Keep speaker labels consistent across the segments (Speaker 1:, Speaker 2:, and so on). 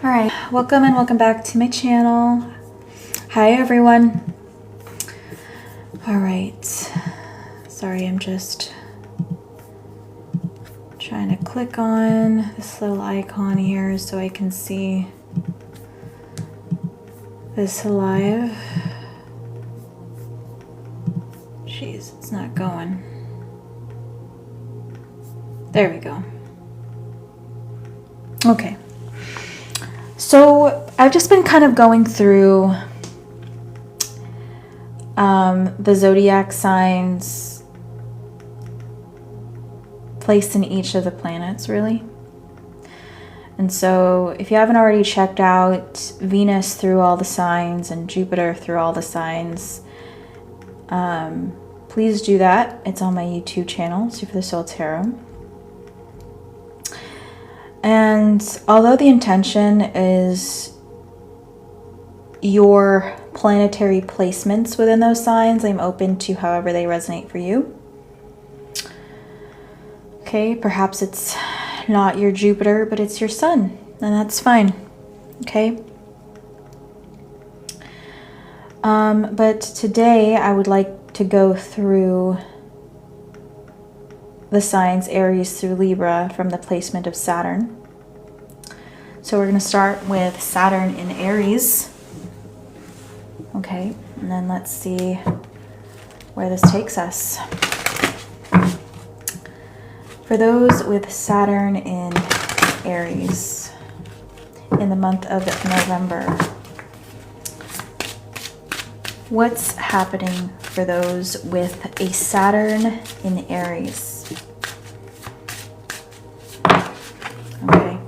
Speaker 1: All right, welcome and welcome back to my channel. Hi everyone. All right, sorry, I'm just trying to click on this little icon here so I can see this live. Jeez, it's not going. There we go. Okay. So I've just been kind of going through the zodiac signs placed in each of the planets, really. And so if you haven't already checked out Venus through all the signs and Jupiter through all the signs, please do that. It's on my YouTube channel, Super the Soul Tarot. And although the intention is your planetary placements within those signs, I'm open to however they resonate for you. Okay, perhaps it's not your Jupiter, but it's your sun, and that's fine. Okay. But today I would like to go through the signs Aries through Libra from the placement of Saturn. So we're going to start with Saturn in Aries. Okay, and then let's see where this takes us. For those with Saturn in Aries in the month of November, what's happening for those with a Saturn in Aries? Okay.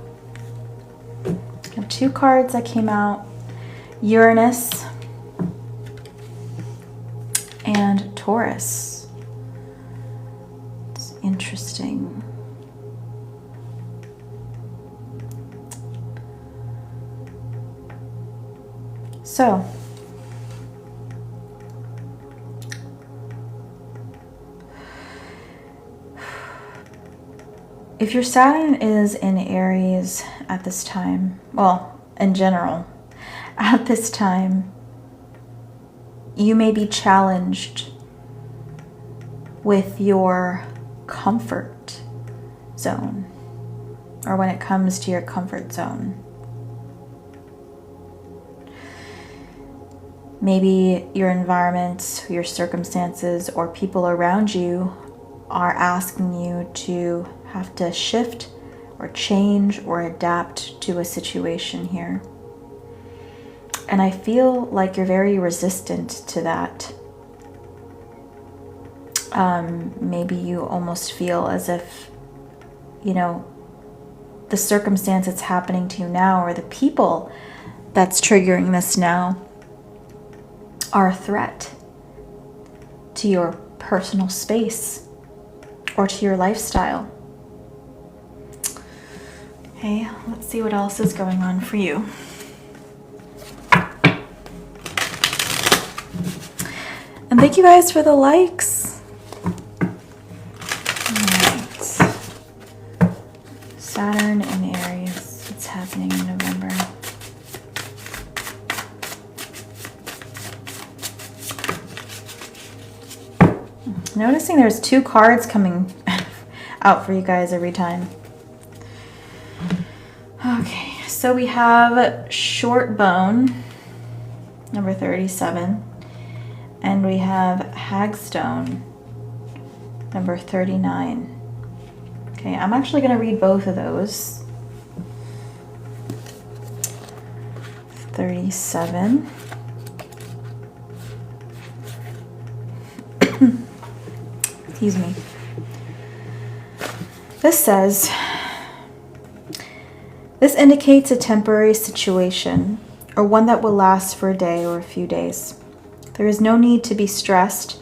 Speaker 1: I have two cards that came out, Uranus and Taurus. It's interesting. So, if your Saturn is in Aries at this time, well, in general, at this time, you may be challenged with your comfort zone, or when it comes to your comfort zone. Maybe your environment, your circumstances, or people around you are asking you to have to shift or change or adapt to a situation here. And I feel like you're very resistant to that. Maybe you almost feel as if, you know, the circumstance that's happening to you now, or the people that's triggering this now, are a threat to your personal space or to your lifestyle. Okay, let's see what else is going on for you. And thank you guys for the likes. Alright. Saturn in Aries. What's happening in November? Noticing there's two cards coming out for you guys every time. Okay, so we have Short Bone, number 37, and we have Hagstone, number 39. Okay, I'm actually going to read both of those. 37. Excuse me. This says, this indicates a temporary situation, or one that will last for a day or a few days. There is no need to be stressed.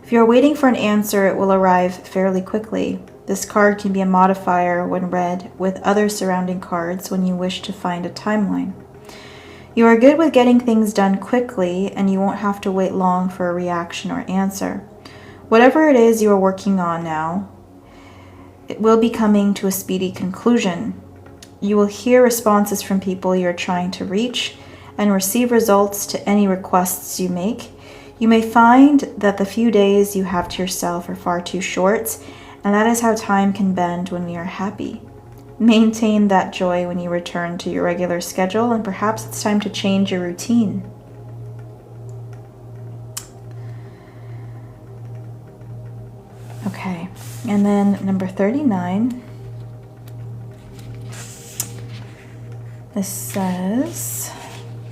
Speaker 1: If you are waiting for an answer, it will arrive fairly quickly. This card can be a modifier when read with other surrounding cards when you wish to find a timeline. You are good with getting things done quickly, and you won't have to wait long for a reaction or answer. Whatever it is you are working on now, it will be coming to a speedy conclusion. You will hear responses from people you're trying to reach and receive results to any requests you make. You may find that the few days you have to yourself are far too short, and that is how time can bend when we are happy. Maintain that joy when you return to your regular schedule, and perhaps it's time to change your routine. Okay, and then number 39. This says,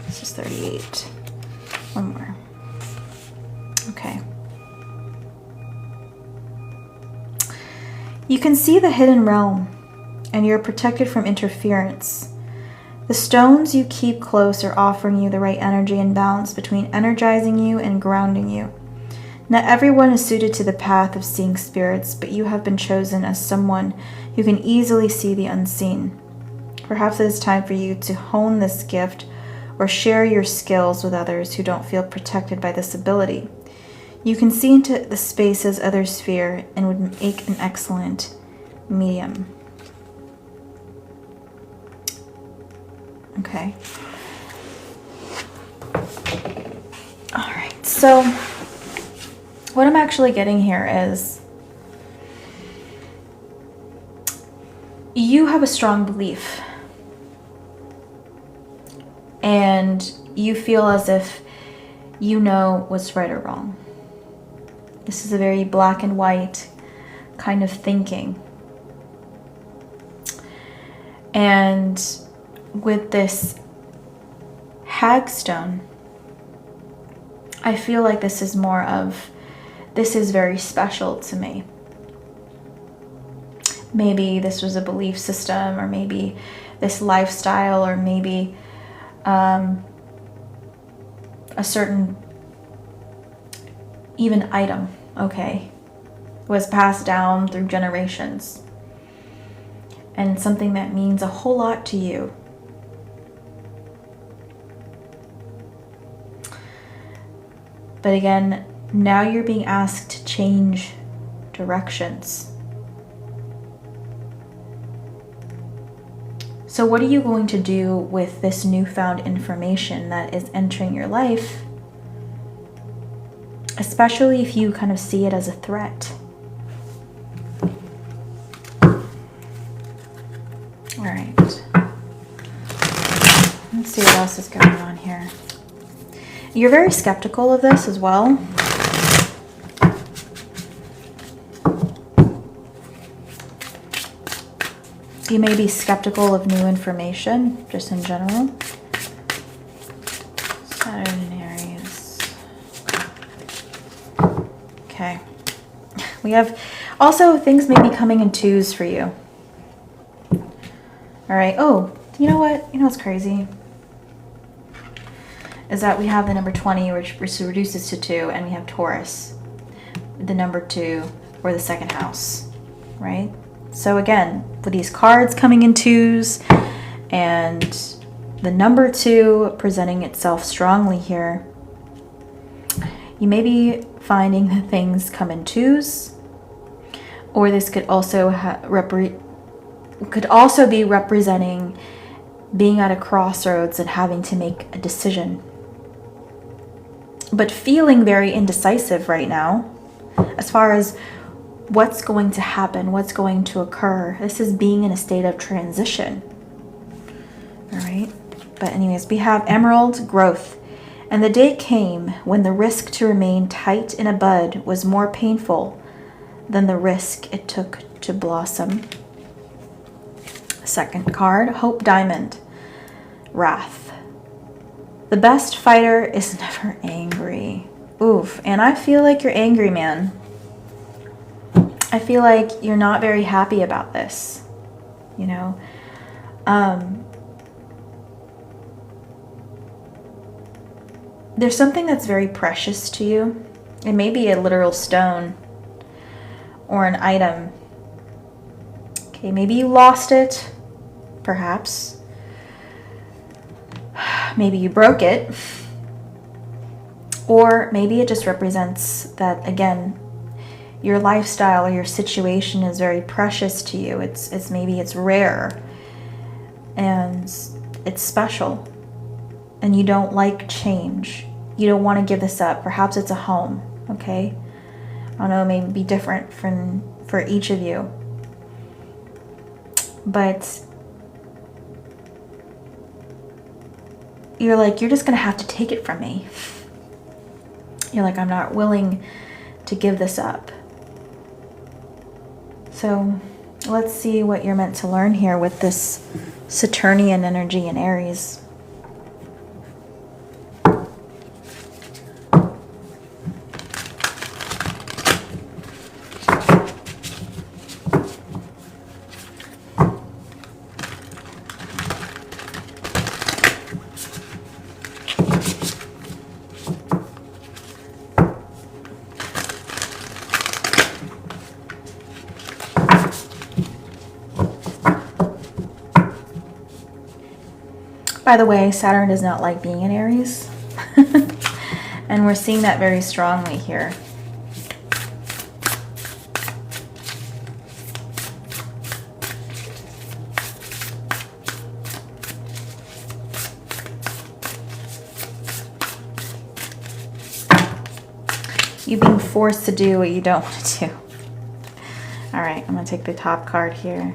Speaker 1: this is 38. One more. Okay. You can see the hidden realm, and you're protected from interference. The stones you keep close are offering you the right energy and balance between energizing you and grounding you. Not everyone is suited to the path of seeing spirits, but you have been chosen as someone who can easily see the unseen. Perhaps it is time for you to hone this gift or share your skills with others who don't feel protected by this ability. You can see into the spaces others fear and would make an excellent medium. Okay. All right. So what I'm actually getting here is you have a strong belief and you feel as if you know what's right or wrong. This is a very black and white kind of thinking. And with this hagstone, I feel like this is more of, this is very special to me. Maybe this was a belief system, or maybe this lifestyle, or maybe a certain even item, okay, was passed down through generations, and something that means a whole lot to you. But again, now you're being asked to change directions. So what are you going to do with this newfound information that is entering your life? Especially if you kind of see it as a threat. All right. Let's see what else is going on here. You're very skeptical of this as well. You may be skeptical of new information, just in general. Saturn Aries. Okay. We have also things may be coming in twos for you. All right. Oh, you know what? You know what's crazy? Is that we have the number 20, which reduces to 2, and we have Taurus, the number 2, or the second house, right? So again, with these cards coming in twos and the number 2 presenting itself strongly here, you may be finding that things come in twos, or this could also be representing being at a crossroads and having to make a decision, but feeling very indecisive right now as far as what's going to happen, what's going to occur. This is being in a state of transition. All right. But anyways, we have Emerald, growth. And the day came when the risk to remain tight in a bud was more painful than the risk it took to blossom. Second card, Hope, diamond, wrath. The best fighter is never angry. Oof. And I feel like you're angry, man. I feel like you're not very happy about this, you know. There's something that's very precious to you. It may be a literal stone or an item. Okay, maybe you lost it, perhaps. Maybe you broke it. Or maybe it just represents that, again, your lifestyle or your situation is very precious to you. It's maybe it's rare. and it's special. And you don't like change. You don't want to give this up. Perhaps it's a home, okay? I don't know, maybe be different for each of you. But you're like, you're just going to have to take it from me. You're like, I'm not willing to give this up. So let's see what you're meant to learn here with this Saturnian energy in Aries. By the way, Saturn does not like being in Aries. And we're seeing that very strongly here. You being forced to do what you don't want to do. All right, I'm going to take the top card here.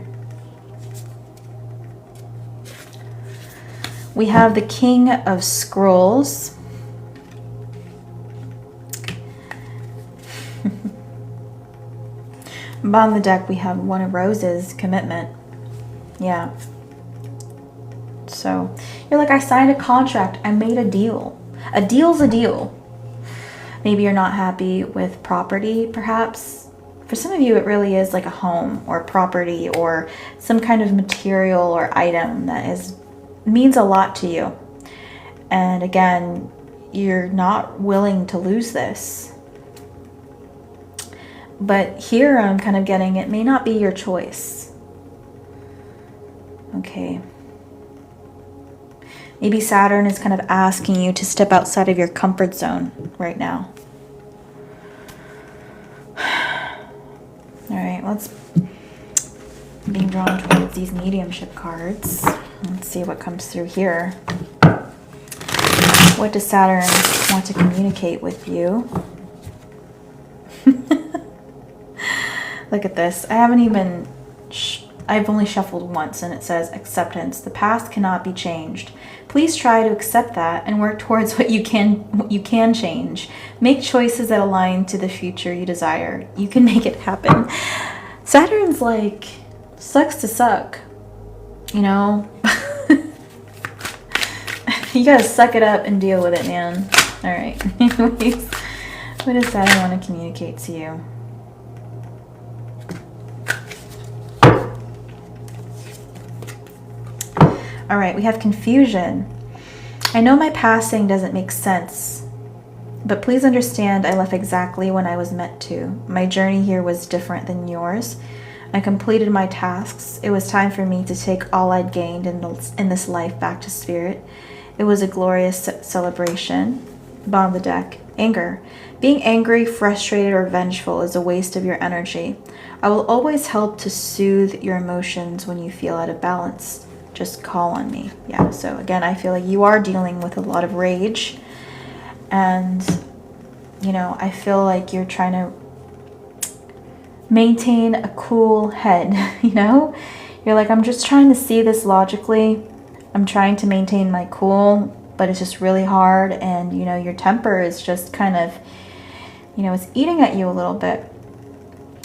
Speaker 1: We have the King of Scrolls. Bottom of the deck, we have One of Roses, commitment. Yeah. So, you're like, I signed a contract. I made a deal. A deal's a deal. Maybe you're not happy with property, perhaps. For some of you, it really is like a home or property or some kind of material or item that means a lot to you. And again, you're not willing to lose this. But here I'm kind of getting, it may not be your choice. Okay. Maybe Saturn is kind of asking you to step outside of your comfort zone right now. All right, let's being drawn towards these mediumship cards. Let's see what comes through here. What does Saturn want to communicate with you? Look at this. I've only shuffled once and it says acceptance. The past cannot be changed. Please try to accept that and work towards what you can change. Make choices that align to the future you desire. You can make it happen. Saturn's like, sucks to suck. You know? You gotta suck it up and deal with it, man. Alright. Anyways, what does Saturn want to communicate to you? All right, we have confusion. I know my passing doesn't make sense, but please understand I left exactly when I was meant to. My journey here was different than yours. I completed my tasks. It was time for me to take all I'd gained in this life back to spirit. It was a glorious celebration. Bottom of the deck. Anger. Being angry, frustrated, or vengeful is a waste of your energy. I will always help to soothe your emotions when you feel out of balance. Just call on me. Yeah, so again, I feel like you are dealing with a lot of rage. And, you know, I feel like you're trying to maintain a cool head, you know? You're like, I'm just trying to see this logically. I'm trying to maintain my cool, but it's just really hard. And, you know, your temper is just kind of, you know, it's eating at you a little bit.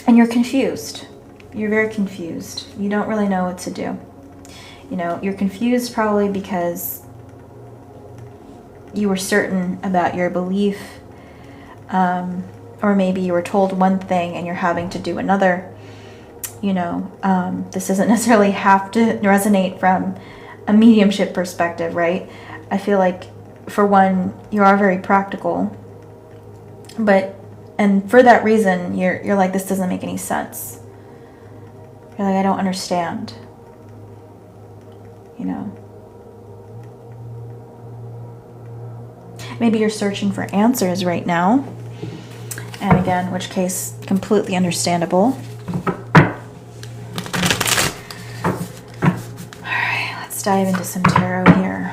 Speaker 1: And you're confused. You're very confused. You don't really know what to do. You know, you're confused probably because you were certain about your belief, or maybe you were told one thing and you're having to do another. You know, this doesn't necessarily have to resonate from a mediumship perspective, right? I feel like, for one, you are very practical, and for that reason, you're like, this doesn't make any sense. You're like, I don't understand. You know, maybe you're searching for answers right now, and again, in which case, completely understandable. All right, let's Let's dive into some tarot here.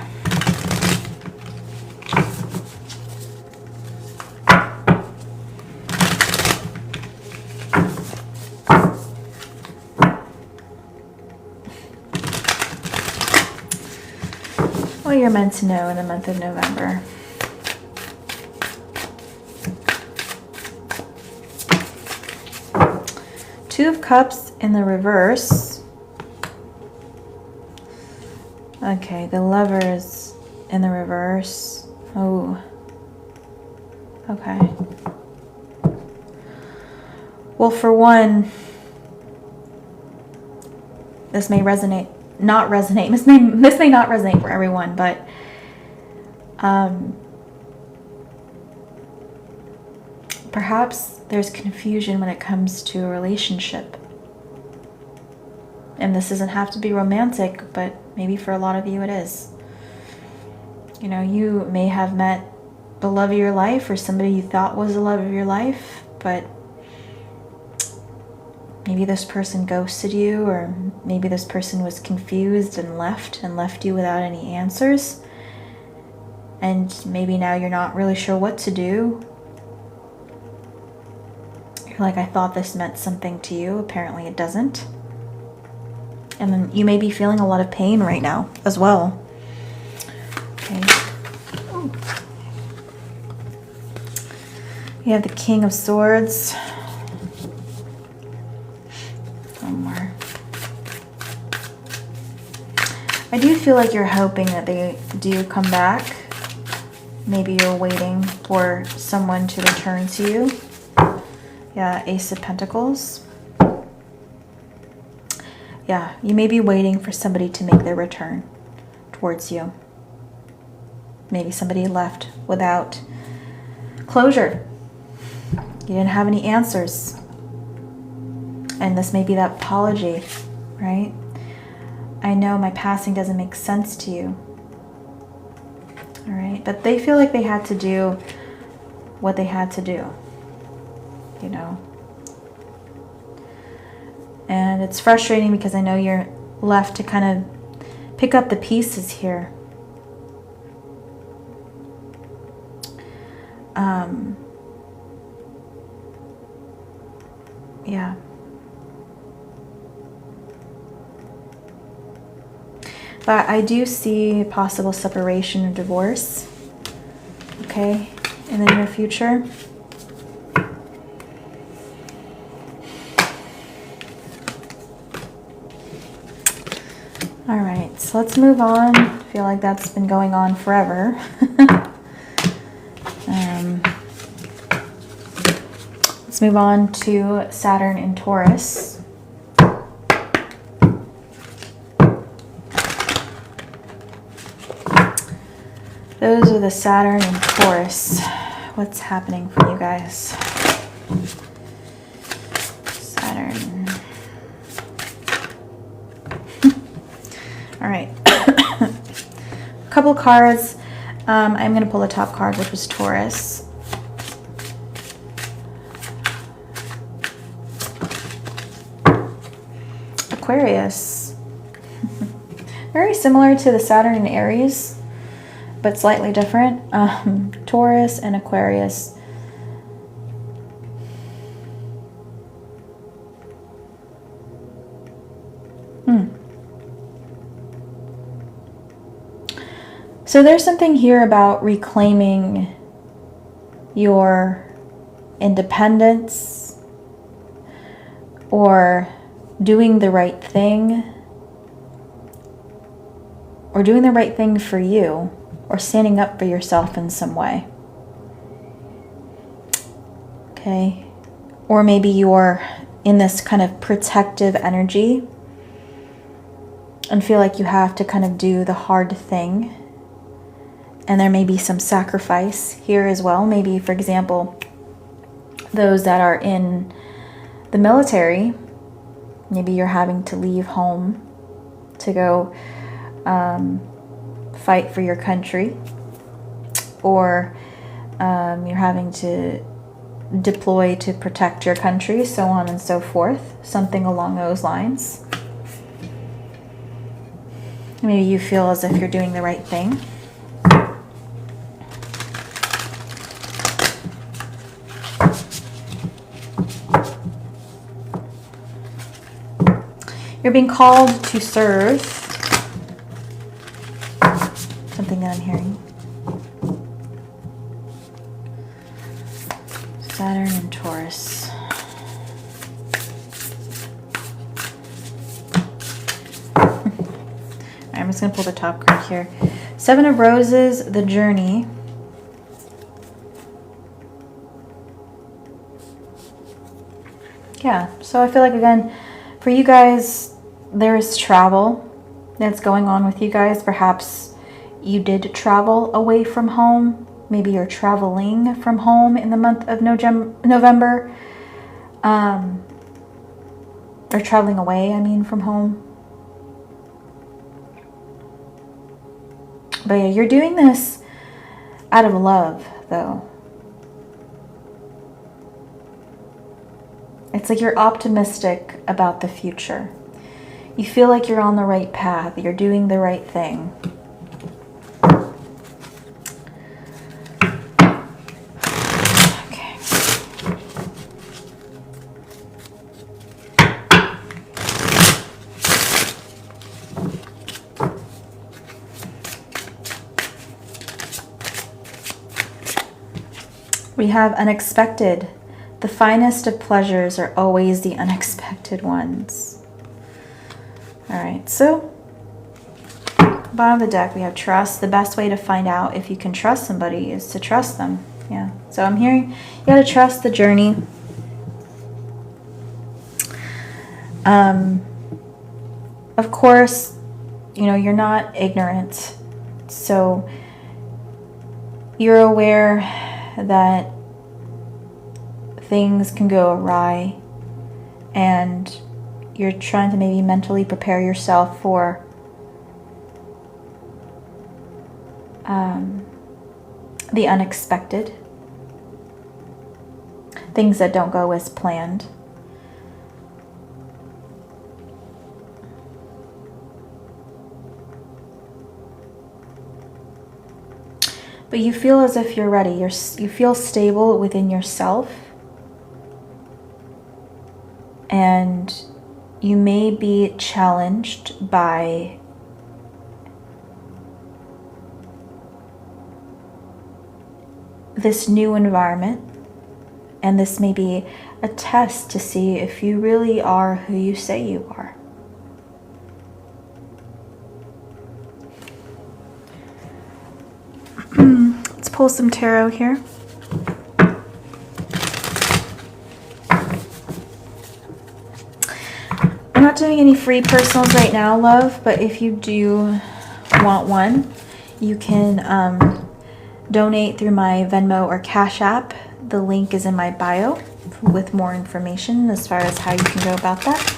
Speaker 1: What you're meant to know in the month of November. Two of Cups in the reverse. Okay, the Lovers in the reverse. Oh. Okay. Well, for one, this may resonate, not resonate. This may not resonate for everyone, but perhaps there's confusion when it comes to a relationship. And this doesn't have to be romantic, but maybe for a lot of you it is. You know, you may have met the love of your life or somebody you thought was the love of your life, but maybe this person ghosted you, or maybe this person was confused and left you without any answers. And maybe now you're not really sure what to do. You're like, I thought this meant something to you. Apparently it doesn't. And then you may be feeling a lot of pain right now as well. Okay. Ooh. You have the King of Swords. One more. I do feel like you're hoping that they do come back. Maybe you're waiting for someone to return to you. Yeah, Ace of Pentacles. Yeah, you may be waiting for somebody to make their return towards you. Maybe somebody left without closure. You didn't have any answers. And this may be that apology, right? I know my passing doesn't make sense to you. All right, but they feel like they had to do what they had to do, you know. And it's frustrating because I know you're left to kind of pick up the pieces here. Yeah. But I do see possible separation or divorce, okay, in the near future. All right, so let's move on. I feel like that's been going on forever. Let's move on to Saturn in Taurus. Those are the Saturn in Taurus. What's happening for you guys? Saturn. All right. A couple cards. I'm going to pull the top card, which was Taurus. Aquarius. Very similar to the Saturn in Aries, but slightly different. Taurus and Aquarius. So there's something here about reclaiming your independence or doing the right thing, or doing the right thing for you, or standing up for yourself in some way. Okay? Or maybe you're in this kind of protective energy and feel like you have to kind of do the hard thing. And there may be some sacrifice here as well. Maybe, for example, those that are in the military, maybe you're having to leave home to go fight for your country, or you're having to deploy to protect your country, so on and so forth, something along those lines. Maybe you feel as if you're doing the right thing. You're being called to serve. Something that I'm hearing. Saturn and Taurus. I'm just going to pull the top card here. Seven of Roses, the journey. Yeah, so I feel like, again, for you guys, there is travel that's going on with you guys. Perhaps you did travel away from home. Maybe you're traveling from home in the month of November. Or traveling away, I mean, from home. But yeah, you're doing this out of love, though. It's like you're optimistic about the future. You feel like you're on the right path. You're doing the right thing. Okay. We have unexpected. The finest of pleasures are always the unexpected ones. All right, so bottom of the deck, we have trust. The best way to find out if you can trust somebody is to trust them. Yeah, so I'm hearing you got to trust the journey. Of course, you know, you're not ignorant. So you're aware that things can go awry, and you're trying to maybe mentally prepare yourself for the unexpected, things that don't go as planned. But you feel as if you're ready. You feel stable within yourself. And you may be challenged by this new environment. And this may be a test to see if you really are who you say you are. Let's pull some tarot here. I'm not doing any free personals right now, love, but if you do want one, you can donate through my Venmo or Cash App. The link is in my bio with more information as far as how you can go about that.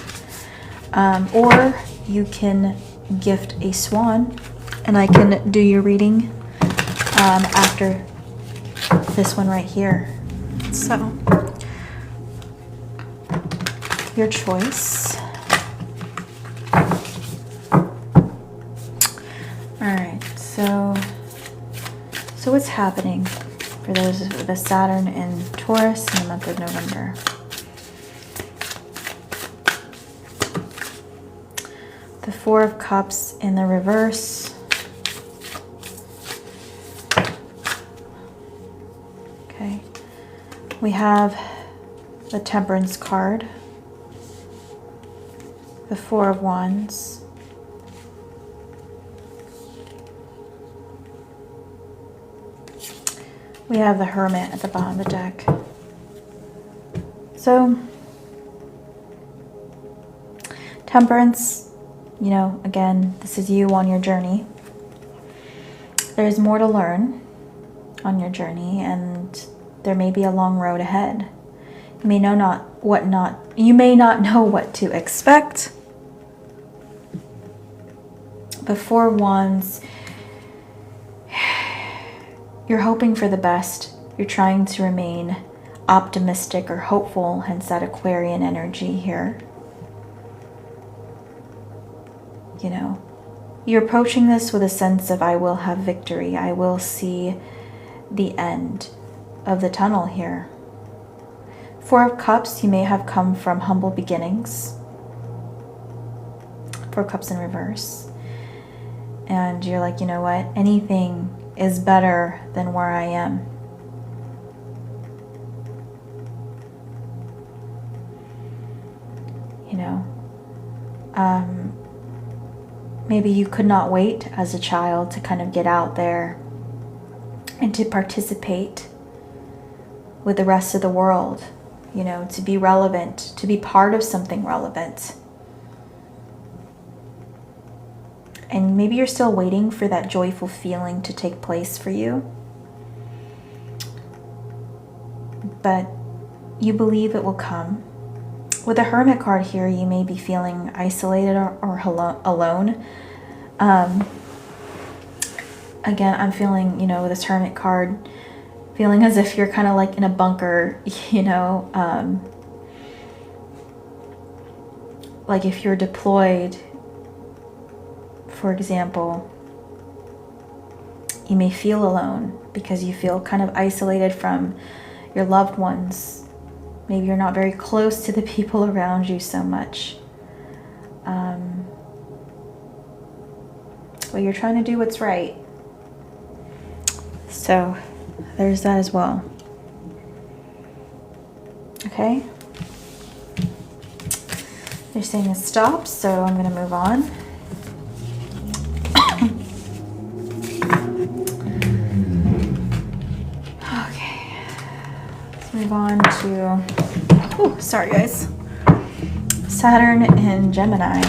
Speaker 1: Or you can gift a swan, and I can do your reading after this one right here. So, your choice. Alright, so what's happening for those with the Saturn and Taurus in the month of November? The Four of Cups in the reverse. Okay. We have the Temperance card. The Four of Wands. We have the Hermit at the bottom of the deck. So, Temperance, you know, again, this is you on your journey. There's more to learn on your journey, and there may be a long road ahead. You may you may not know what to expect. But Four of Wands, you're hoping for the best. You're trying to remain optimistic or hopeful, hence that Aquarian energy here. You know, You're approaching this with a sense of, I will have victory. I will see the end of the tunnel here. Four of Cups, you may have come from humble beginnings. Four of Cups in reverse. And you're like, you know what? Anything is better than where I am. You know, maybe you could not wait as a child to kind of get out there and to participate with the rest of the world, you know, to be relevant, to be part of something relevant. And maybe you're still waiting for that joyful feeling to take place for you. But you believe it will come. With the Hermit card here, you may be feeling isolated or alone. Again, I'm feeling, you know, with this Hermit card, feeling as if you're kind of like in a bunker, you know. Like if you're deployed, for example, you may feel alone because you feel kind of isolated from your loved ones. Maybe you're not very close to the people around you so much. But you're trying to do what's right. So there's that as well. Okay. They're saying to stop, so I'm going to move on. Okay. Let's move on to... Oh, sorry guys. Saturn in Gemini.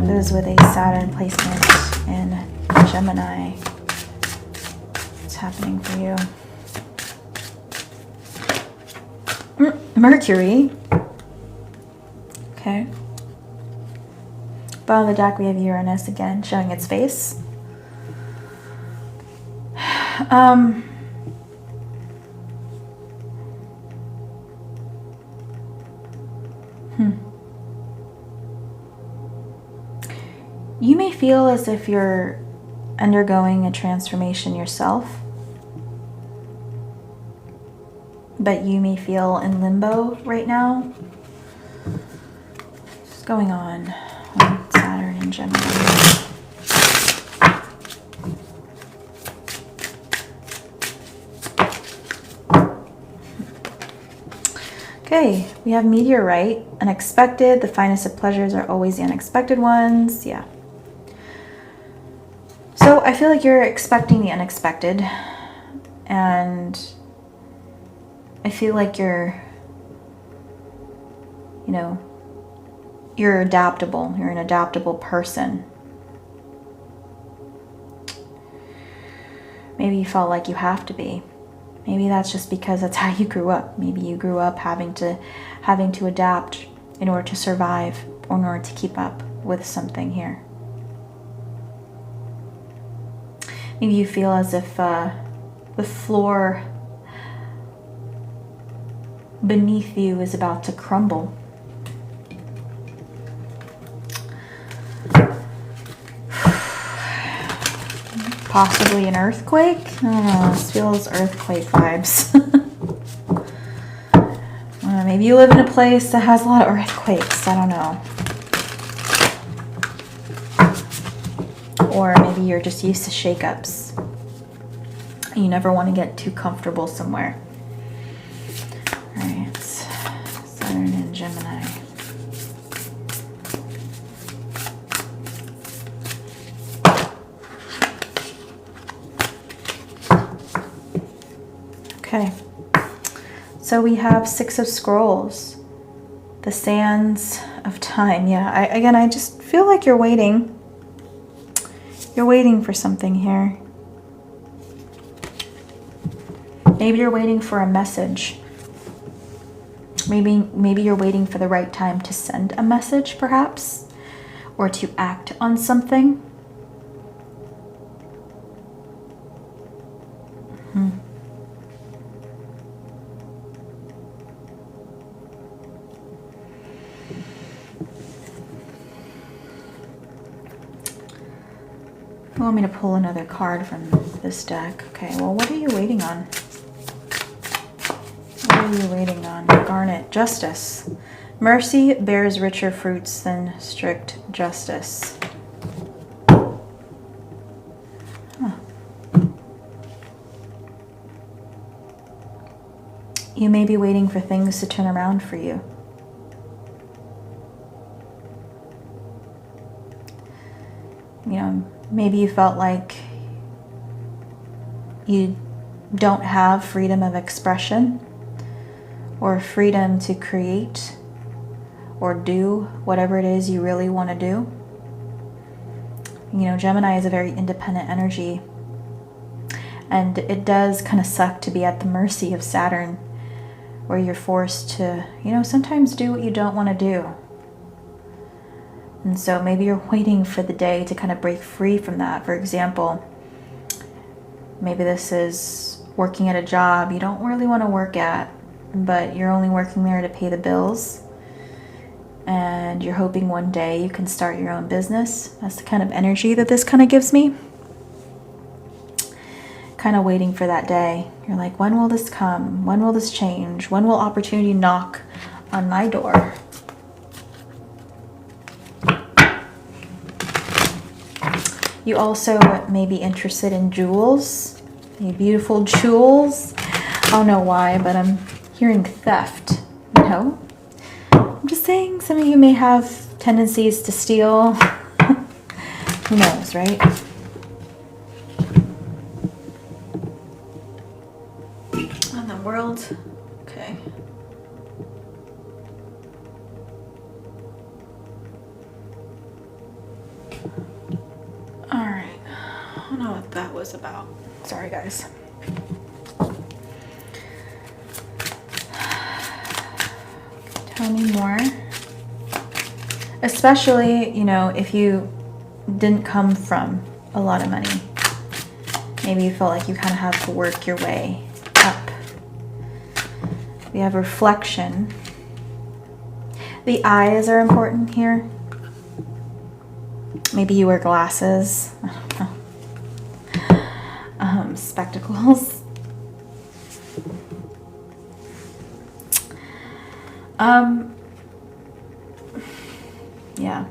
Speaker 1: Those with a Saturn placement in Gemini. What's happening for you? Mercury. Okay. Bottom of the deck we have Uranus again showing its face. You may feel as if you're undergoing a transformation yourself, but you may feel in limbo right now. What's going on with Saturn and Gemini? Okay, we have meteorite, unexpected. The finest of pleasures are always the unexpected ones. Yeah. So I feel like you're expecting the unexpected, and I feel like you're, you know, you're adaptable. You're an adaptable person. Maybe you felt like you have to be. Maybe that's just because that's how you grew up. Maybe you grew up having to adapt in order to survive or in order to keep up with something here. Maybe you feel as if the floor beneath you is about to crumble. Possibly an earthquake? I don't know, this feels earthquake vibes. Maybe you live in a place that has a lot of earthquakes, I don't know. Or maybe you're just used to shakeups. You never want to get too comfortable somewhere. Alright, Saturn and Gemini. Okay, so we have Six of Scrolls, the Sands of Time. Yeah, I just feel like you're waiting. You're waiting for something here. Maybe you're waiting for a message. Maybe you're waiting for the right time to send a message, perhaps, or to act on something. You want me to pull another card from this deck? Okay, well, what are you waiting on? What are you waiting on? Garnet, justice. Mercy bears richer fruits than strict justice. Huh. You may be waiting for things to turn around for you. You know, maybe you felt like you don't have freedom of expression or freedom to create or do whatever it is you really want to do. You know, Gemini is a very independent energy, and it does kind of suck to be at the mercy of Saturn, where you're forced to, you know, sometimes do what you don't want to do. And so maybe you're waiting for the day to kind of break free from that. For example, maybe this is working at a job you don't really want to work at, but you're only working there to pay the bills. And you're hoping one day you can start your own business. That's the kind of energy that this kind of gives me. Kind of waiting for that day. You're like, when will this come? When will this change? When will opportunity knock on my door? You also may be interested in jewels, beautiful jewels. I don't know why, but I'm hearing theft, you know? I'm just saying some of you may have tendencies to steal. Who knows, right? On the world, okay. All right, I don't know what that was about. Sorry, guys. Tell me more. Especially, you know, if you didn't come from a lot of money. Maybe you felt like you kind of have to work your way up. We have reflection. The eyes are important here. Maybe you wear glasses. I don't know. Spectacles. Yeah.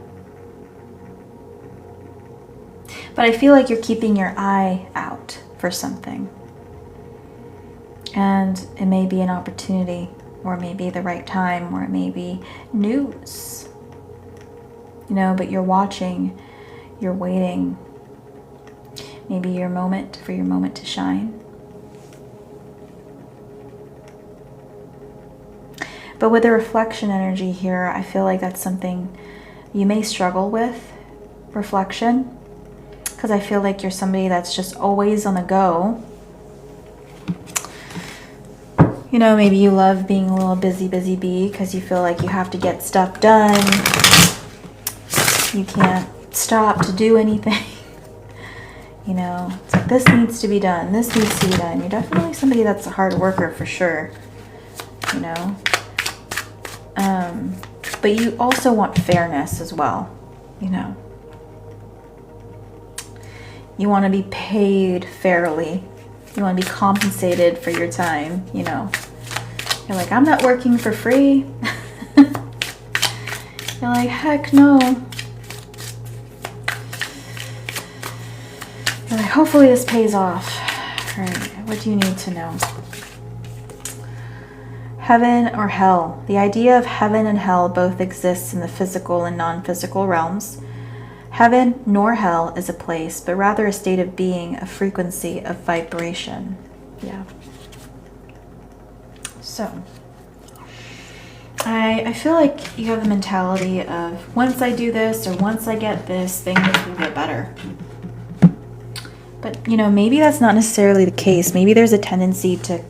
Speaker 1: But I feel like you're keeping your eye out for something. And it may be an opportunity, or it may be the right time, or it may be news. You know, but you're watching, you're waiting. Maybe your moment to shine. But with the reflection energy here, I feel like that's something you may struggle with, reflection. Because I feel like you're somebody that's just always on the go. You know, maybe you love being a little busy bee because you feel like you have to get stuff done. You can't stop to do anything. You know, it's like this needs to be done. This needs to be done. You're definitely somebody that's a hard worker for sure. You know. But you also want fairness as well. You know. You want to be paid fairly. You want to be compensated for your time, you know. You're like, I'm not working for free. You're like, heck no. You're like, hopefully this pays off. All right, what do you need to know? Heaven or hell. The idea of heaven and hell both exists in the physical and non-physical realms. Heaven nor hell is a place, but rather a state of being, a frequency of vibration. Yeah. So, I feel like you have the mentality of once I do this or once I get this, things will get better. But, you know, maybe that's not necessarily the case. Maybe there's a tendency to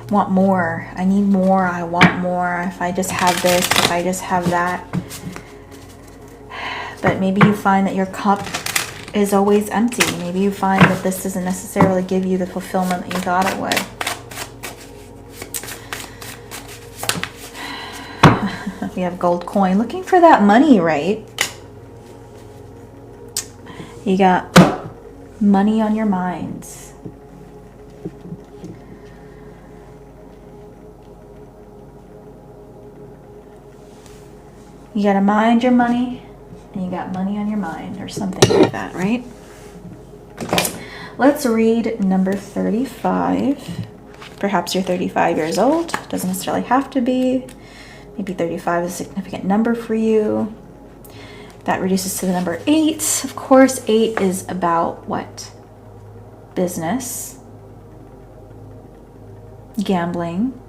Speaker 1: want more. I need more. I want more. If I just have this, if I just have that. But maybe you find that your cup is always empty. Maybe you find that this doesn't necessarily give you the fulfillment that you thought it would. We have gold coin. Looking for that money, right? You got Money on your minds. You gotta mind your money, and you got money on your mind, or something like that, right? Let's read number 35. Perhaps you're 35 years old. Doesn't necessarily have to be. Maybe 35 is a significant number for you. That reduces to the number 8. Of course, 8 is about what? Business. Gambling.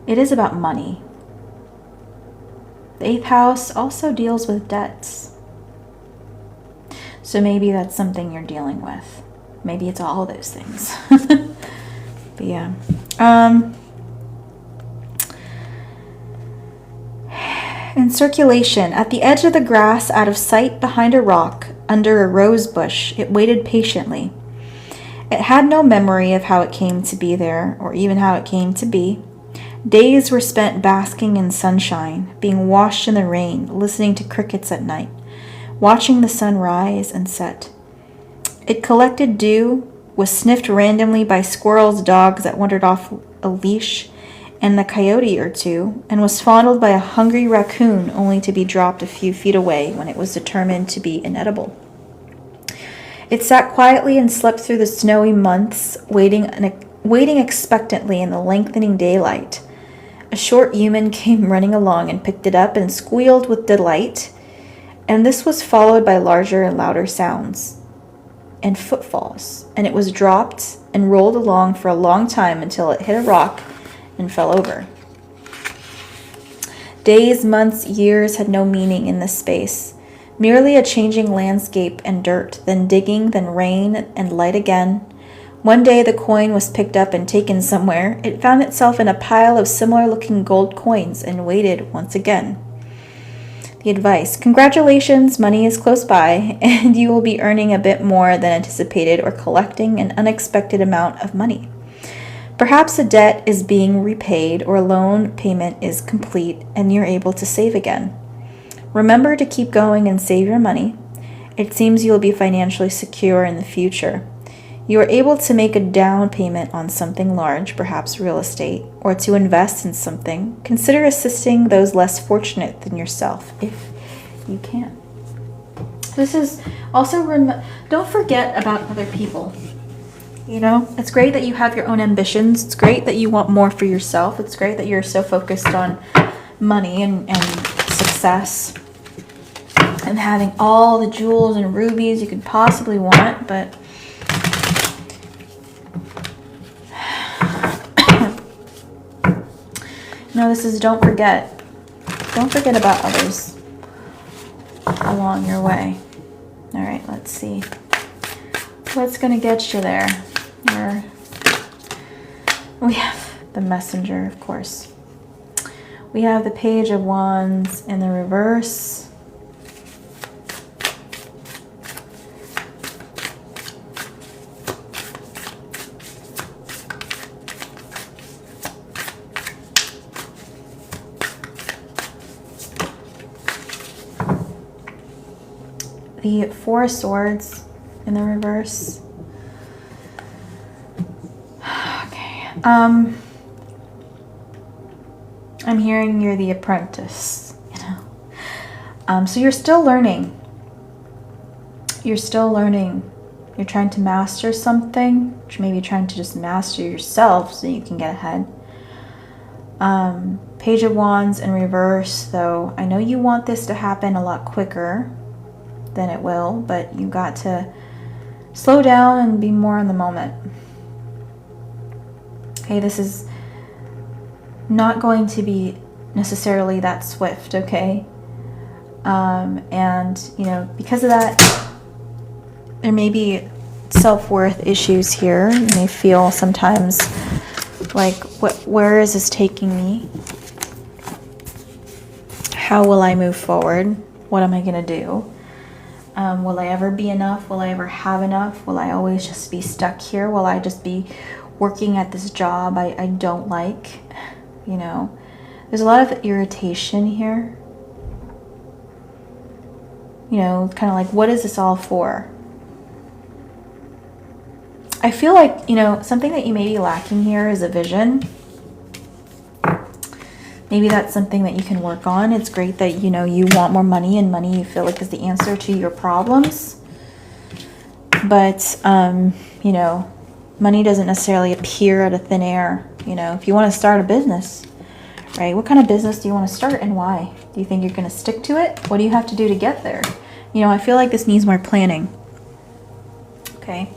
Speaker 1: It is about money. The 8th house also deals with debts. So maybe that's something you're dealing with. Maybe it's all those things. But yeah. In circulation, at the edge of the grass, out of sight behind a rock, under a rose bush, it waited patiently. It had no memory of how it came to be there, or even how it came to be. Days were spent basking in sunshine, being washed in the rain, listening to crickets at night, watching the sun rise and set. It collected dew, was sniffed randomly by squirrels, dogs that wandered off a leash, and a coyote or two, and was fondled by a hungry raccoon only to be dropped a few feet away when it was determined to be inedible. It sat quietly and slept through the snowy months, waiting expectantly in the lengthening daylight. A short human came running along and picked it up and squealed with delight, and this was followed by larger and louder sounds and footfalls, and it was dropped and rolled along for a long time until it hit a rock and fell over. Days, months, years had no meaning in this space, merely a changing landscape and dirt, then digging, then rain and light again. One day the coin was picked up and taken somewhere. It found itself in a pile of similar-looking gold coins and waited once again. The advice: congratulations, money is close by, and you will be earning a bit more than anticipated or collecting an unexpected amount of money. Perhaps a debt is being repaid or a loan payment is complete and you're able to save again. Remember to keep going and save your money. It seems you will be financially secure in the future. You are able to make a down payment on something large, perhaps real estate, or to invest in something. Consider assisting those less fortunate than yourself, if you can. This is also, don't forget about other people. You know, it's great that you have your own ambitions. It's great that you want more for yourself. It's great that you're so focused on money and success and having all the jewels and rubies you could possibly want, but no, this is don't forget about others along your way. All right, let's see what's gonna get you there. We have the Messenger, of course. We have the Page of Wands in the reverse. The Four of Swords in the reverse. Okay. I'm hearing you're the apprentice, you know. So you're still learning. You're still learning. You're trying to master something. Maybe trying to just master yourself so you can get ahead. Page of Wands in reverse, though. I know you want this to happen a lot quicker than it will, but you got to slow down and be more in the moment. Okay, this is not going to be necessarily that swift, okay? And, you know, because of that, there may be self-worth issues here. You may feel sometimes like, where is this taking me? How will I move forward? What am I going to do? Will I ever be enough? Will I ever have enough? Will I always just be stuck here? Will I just be working at this job I don't like? You know, there's a lot of irritation here. You know, kind of like, what is this all for? I feel like, you know, something that you may be lacking here is a vision. Maybe that's something that you can work on. It's great that, you know, you want more money, and money you feel like is the answer to your problems. But, you know, money doesn't necessarily appear out of thin air. You know, if you want to start a business, right? What kind of business do you want to start and why? Do you think you're going to stick to it? What do you have to do to get there? You know, I feel like this needs more planning. Okay.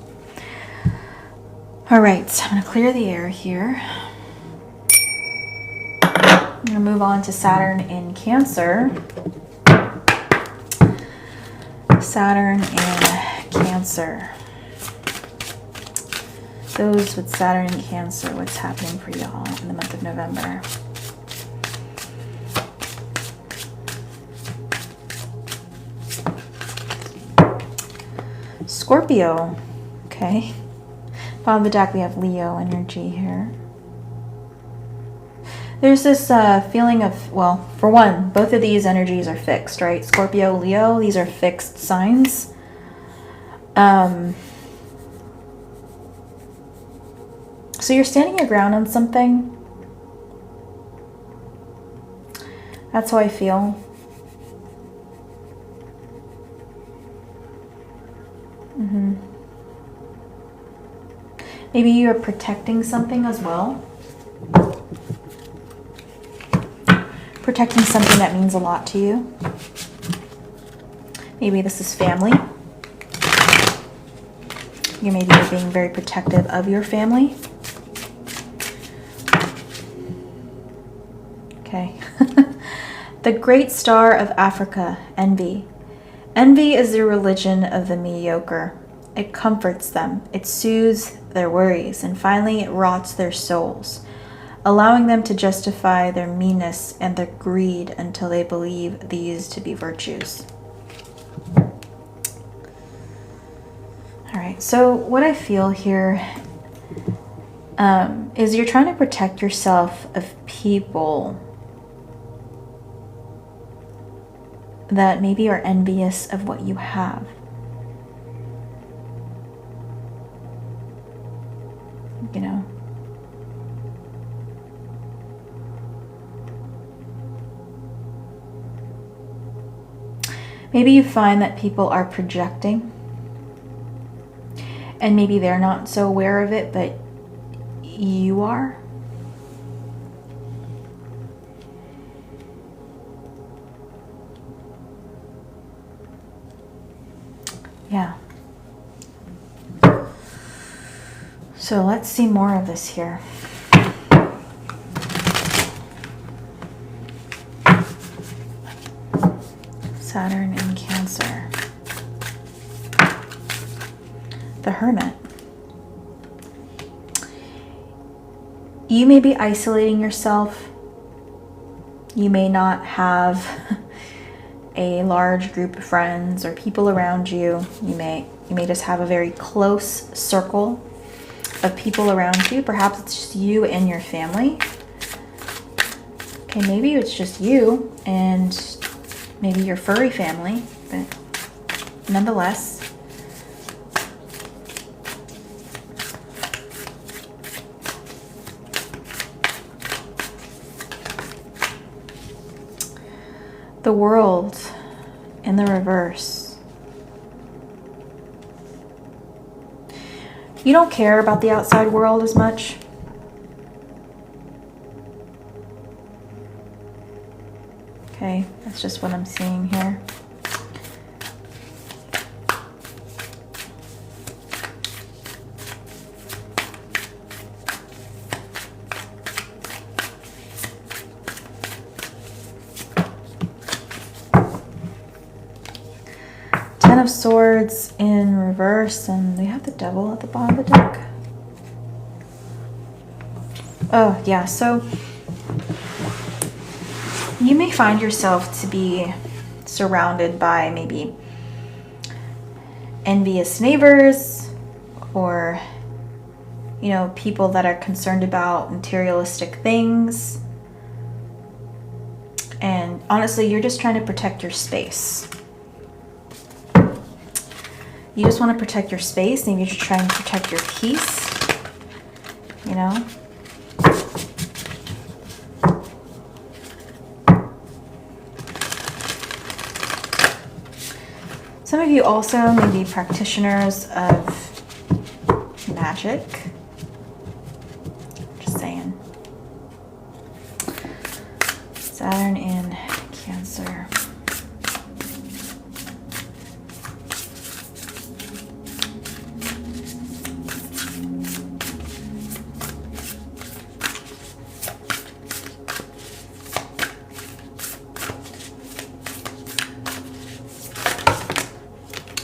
Speaker 1: All right, so I'm going to clear the air here. I'm going to move on to Saturn in Cancer. Saturn in Cancer. Those with Saturn in Cancer, what's happening for y'all in the month of November? Scorpio. Okay. Bottom of the deck, we have Leo energy here. There's this feeling of, well, for one, both of these energies are fixed, right? Scorpio, Leo, these are fixed signs. So you're standing your ground on something. That's how I feel. Maybe you're protecting something as well. Protecting something that means a lot to you. Maybe this is family. You're being very protective of your family. Okay. The great star of Africa, envy. Envy is the religion of the mediocre. It comforts them, it soothes their worries, and finally it rots their souls, allowing them to justify their meanness and their greed until they believe these to be virtues. All right, so what I feel here is you're trying to protect yourself of people that maybe are envious of what you have. You know. Maybe you find that people are projecting, and maybe they're not so aware of it, but you are. Yeah. So let's see more of this here. Saturn in Cancer. The Hermit. You may be isolating yourself. You may not have a large group of friends or people around you. You may just have a very close circle of people around you. Perhaps it's just you and your family. Okay, maybe it's just you and maybe your furry family, but nonetheless. The World in the reverse. You don't care about the outside world as much. Okay, that's just what I'm seeing here. Ten of Swords in reverse, and they have the Devil at the bottom of the deck. Oh, yeah, so you may find yourself to be surrounded by maybe envious neighbors or, you know, people that are concerned about materialistic things. And honestly, you're just trying to protect your space. you just want to protect your space. Maybe you're trying to protect your peace, you know. Some of you also may be practitioners of magic. Just saying. Saturn in Cancer.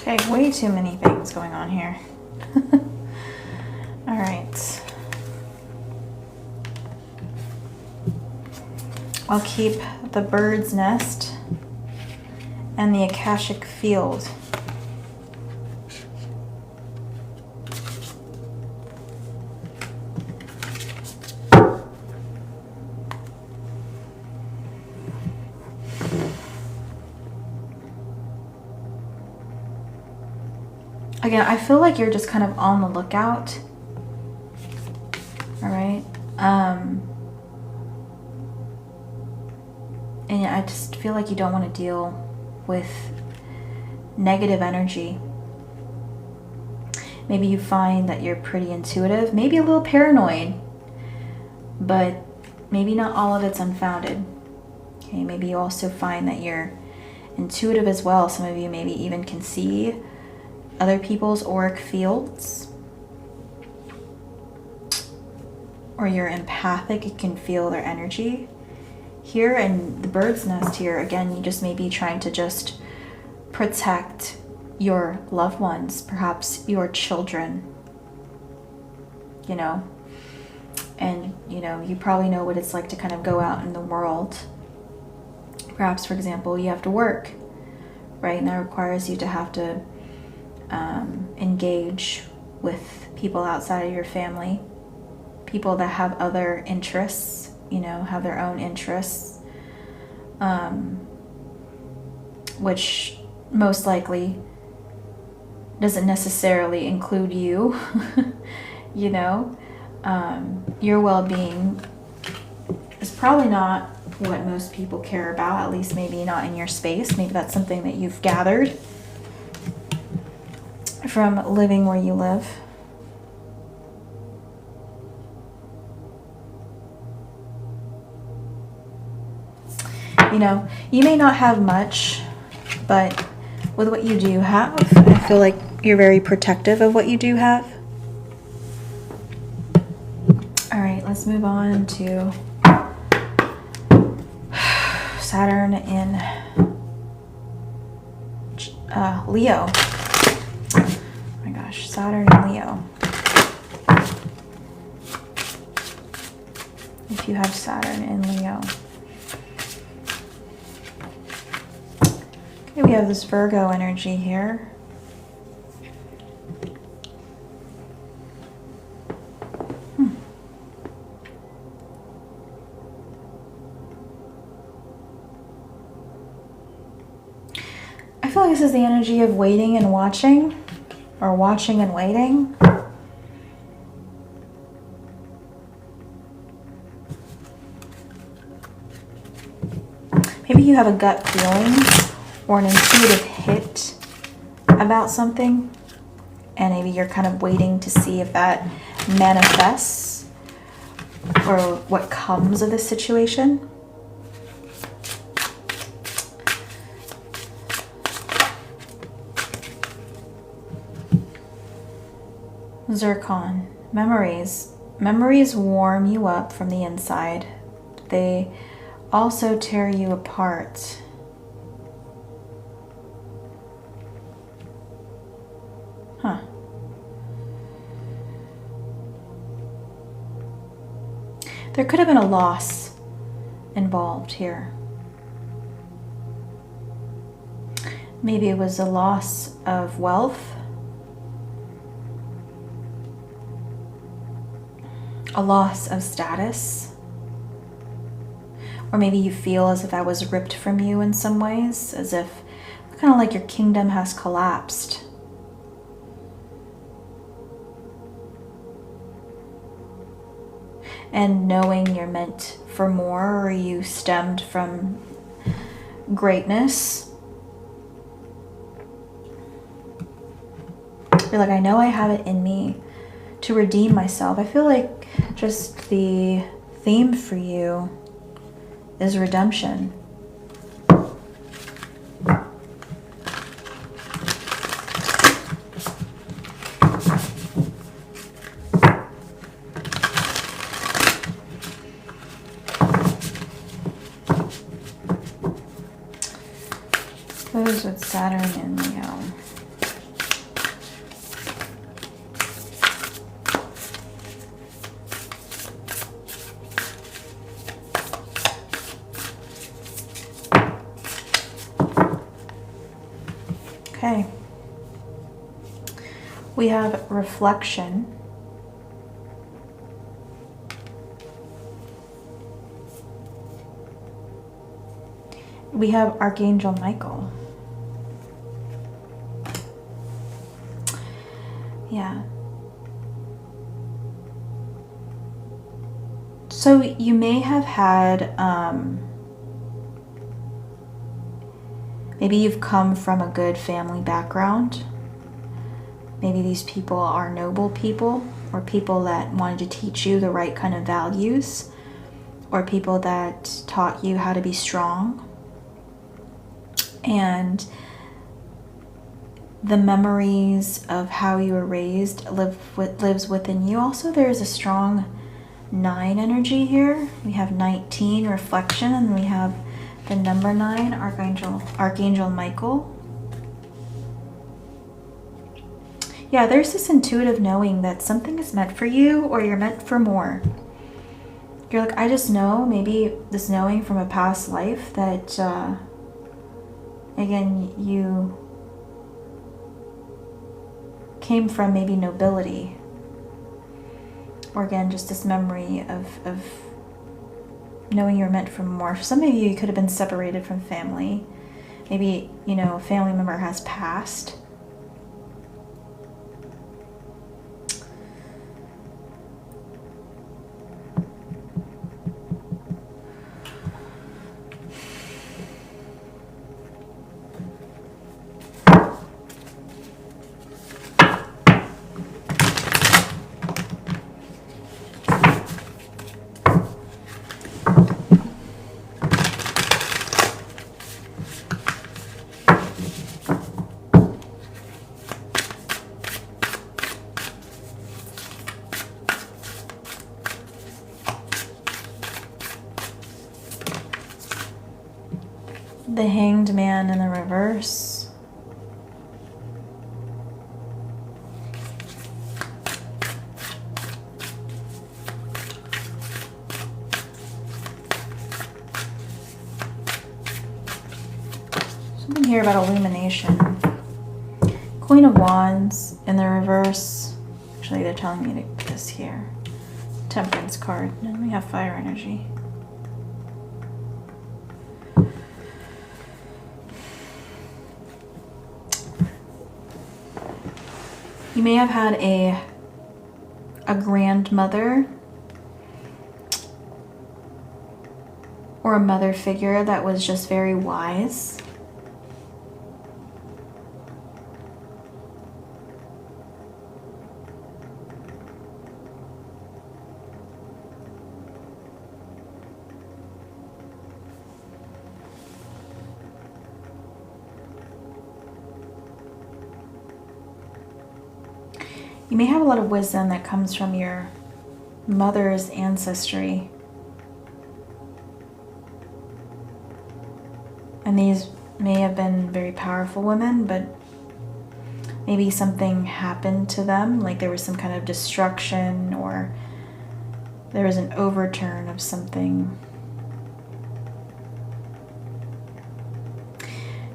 Speaker 1: Okay, way too many things going on here. All right. I'll keep the bird's nest and the Akashic field. Again, I feel like you're just kind of on the lookout. All right. And I just feel like you don't want to deal with negative energy. Maybe you find that you're pretty intuitive, maybe a little paranoid, but maybe not all of it's unfounded. Okay, maybe you also find that you're intuitive as well. Some of you maybe even can see other people's auric fields, or you're empathic, you can feel their energy. Here in the bird's nest here, again, you just may be trying to just protect your loved ones, perhaps your children, you know. And, you know, you probably know what it's like to kind of go out in the world. Perhaps, for example, you have to work, right? And that requires you to have to engage with people outside of your family, people that have other interests, you know, have their own interests, which most likely doesn't necessarily include you, you know. Your well-being is probably not what most people care about, at least maybe not in your space. Maybe that's something that you've gathered from living where you live. You know, you may not have much, but with what you do have, I feel like you're very protective of what you do have. All right, let's move on to Saturn in Leo. Oh my gosh, Saturn in Leo. If you have Saturn in Leo. Okay, we have this Virgo energy here. I feel like this is the energy of waiting and watching, or watching and waiting. Maybe you have a gut feeling or an intuitive hit about something, and maybe you're kind of waiting to see if that manifests or what comes of this situation. Zircon. Memories. Memories warm you up from the inside. They also tear you apart. Huh. There could have been a loss involved here. Maybe it was a loss of wealth, a loss of status, or maybe you feel as if that was ripped from you in some ways, as if kind of like your kingdom has collapsed. and knowing you're meant for more, or you stemmed from greatness. You're like, I know I have it in me to redeem myself. I feel like just the theme for you is redemption. Those with Saturn and Leo. Okay. We have reflection. We have Archangel Michael. Yeah. So you may have had, maybe you've come from a good family background. Maybe these people are noble people, or people that wanted to teach you the right kind of values, or people that taught you how to be strong. And the memories of how you were raised lives within you. Also, there's a strong 9 energy here. We have 19, reflection, and we have the number 9, Archangel Michael. Yeah, there's this intuitive knowing that something is meant for you, or you're meant for more. You're like, I just know, maybe this knowing from a past life that, again, you came from maybe nobility, or again just this memory of knowing you're meant for more. For some of you, you could have been separated from family. Maybe, you know, a family member has passed. The Hanged Man in the reverse. Something here about illumination. Queen of Wands in the reverse. Actually, they're telling me to put this here. Temperance card. And we have fire energy. You may have had a grandmother or a mother figure that was just very wise. You may have a lot of wisdom that comes from your mother's ancestry. And these may have been very powerful women, but maybe something happened to them, like there was some kind of destruction, or there was an overturn of something.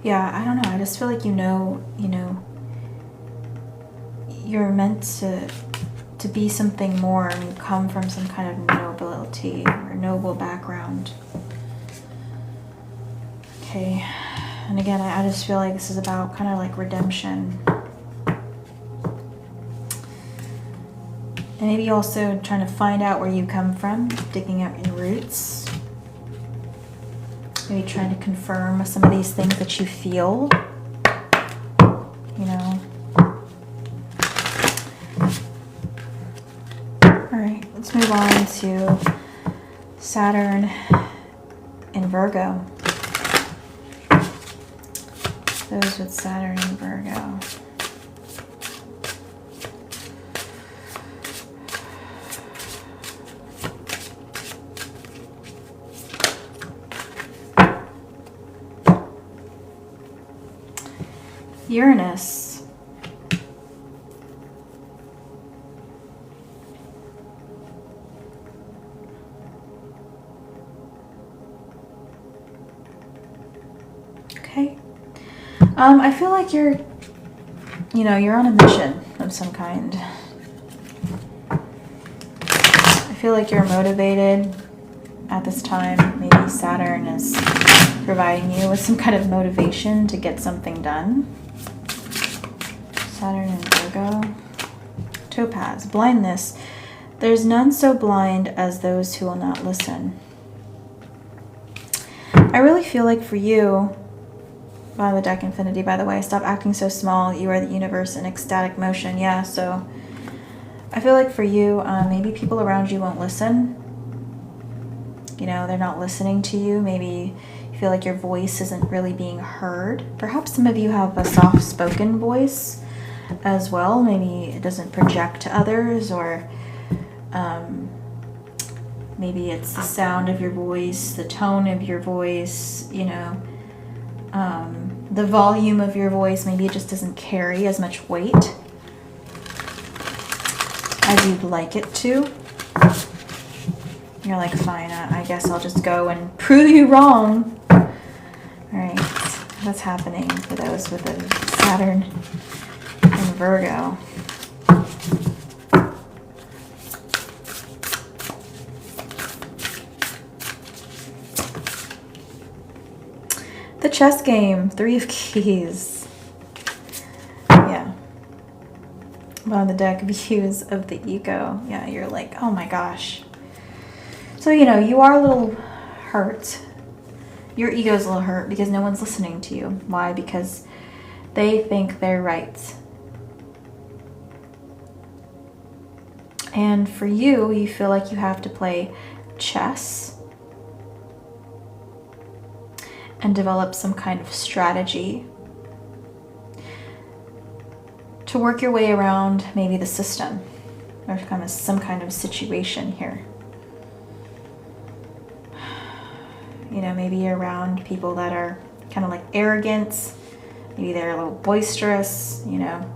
Speaker 1: Yeah, I don't know. I just feel like you know, you're meant to be something more, and you come from some kind of nobility or noble background. Okay, and again, I just feel like this is about kind of like redemption. And maybe also trying to find out where you come from, digging out your roots. Maybe trying to confirm some of these things that you feel. You know. Alright, let's move on to Saturn in Virgo. Those with Saturn in Virgo. Uranus. Okay. I feel like you're on a mission of some kind. I feel like you're motivated at this time. Maybe Saturn is providing you with some kind of motivation to get something done. Saturn in Virgo. Topaz. Blindness. There's none so blind as those who will not listen. I really feel like for you, bottom of the deck, Infinity, by the way, stop acting so small. You are the universe in ecstatic motion. Yeah, so I feel like for you, maybe people around you won't listen. You know, they're not listening to you. Maybe you feel like your voice isn't really being heard. Perhaps some of you have a soft-spoken voice as well. Maybe it doesn't project to others, or maybe it's the sound of your voice, the tone of your voice, you know, the volume of your voice. Maybe it just doesn't carry as much weight as you'd like it to. You're like, fine, I guess I'll just go and prove you wrong. All right, what's happening for those with a Saturn in Virgo? The chess game, 3 of keys. Yeah. On the deck, views of the ego. Yeah, you're like, oh my gosh. So, you know, you are a little hurt. Your ego's a little hurt because no one's listening to you. Why? Because they think they're right. And for you, you feel like you have to play chess and develop some kind of strategy to work your way around maybe the system or some kind of situation here. You know, maybe you're around people that are kind of like arrogant. Maybe they're a little boisterous, you know.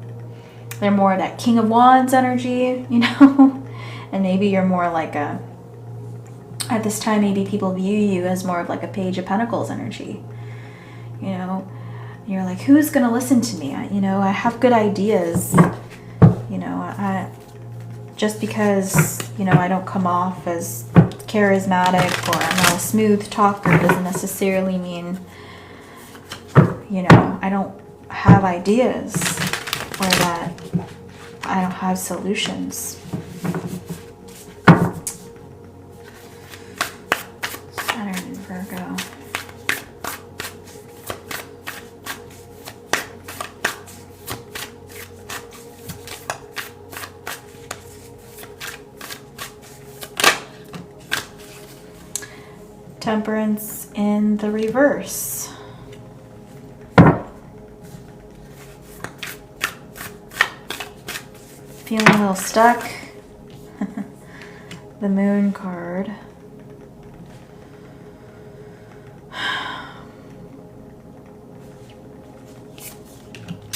Speaker 1: They're more of that King of Wands energy, you know. And maybe you're more like at this time, maybe people view you as more of like a Page of Pentacles energy. You know, you're like, who's going to listen to me? I have good ideas. You know, just because, you know, I don't come off as charismatic or I'm not a smooth talker doesn't necessarily mean, you know, I don't have ideas or that I don't have solutions. Saturn in Virgo. Temperance in the reverse. Feeling a little stuck. The Moon card.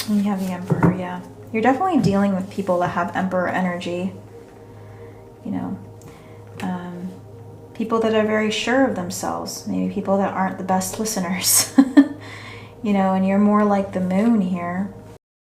Speaker 1: And you have the Emperor, yeah. You're definitely dealing with people that have Emperor energy. You know. People that are very sure of themselves. Maybe people that aren't the best listeners. You know, and you're more like the Moon here.